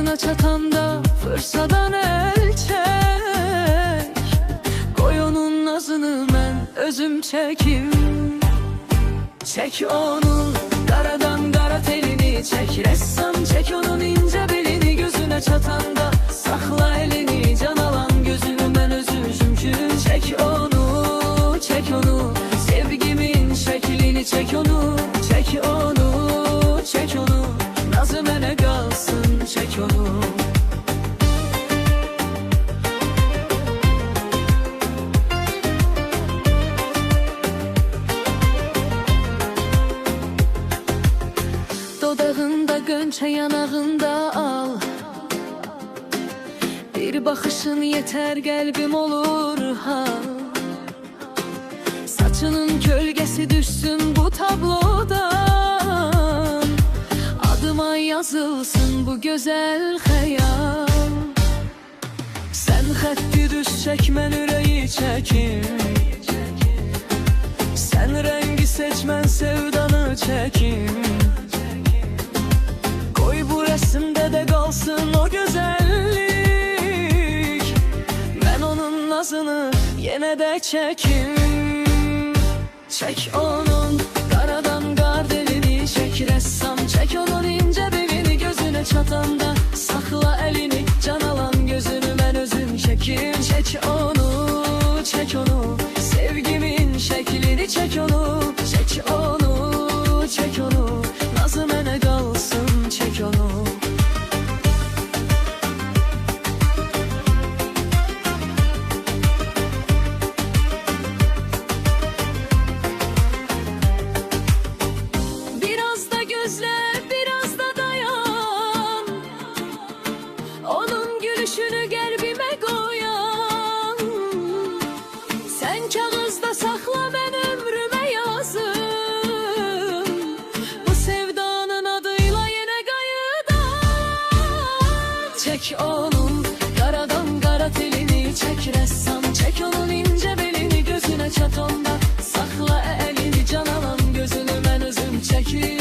Gözüne çatanda fırsadan el çek. Koy onun nazını ben özüm çekim. Çek onun karadan kara telini, çek ressam, çek onun ince belini. Gözüne çatanda sakla elini, can alan gözünü ben özüm çünkü. Çek onu, çek onu, sevgimin şeklini, çek onu, çek onu, çek onu, nazı mene kalsın, çek onu. Dodağında gönçe, yanağında al. Bir bakışın yeter, kalbim olur ha. Saçının gölgesi düşsün bu tablodan. Adıma yazılsın bu güzel hayal. Sen xətti düz çək, mən ürəyi çəkim. Sen rengi seç, mən sevdanı çəkim. Resimde de kalsın o güzellik. Ben onun nazını yine de çekim. Çek onun karadan kar delini, çek ressam, çek onun ince belini. Gözüne çatanda sakla elini, can alan gözünü ben özüm çekim. Çek onu, çek onu, sevgimin şeklini, çek onu, çek onu, çek onu, nazı mene kalsın, çek onu. Biraz da gözle, biraz da dayan. Onun gülüşünü kalbime koyan. Sen kağızda sakla, ben ömrüme yazım. Bu sevdanın adıyla yine kayıdan. Çek onun karadan kara telini, çek ressam, çek onun ince belini. Gözüne çat onda sakla elini, can alan gözünü ben özüm çekim.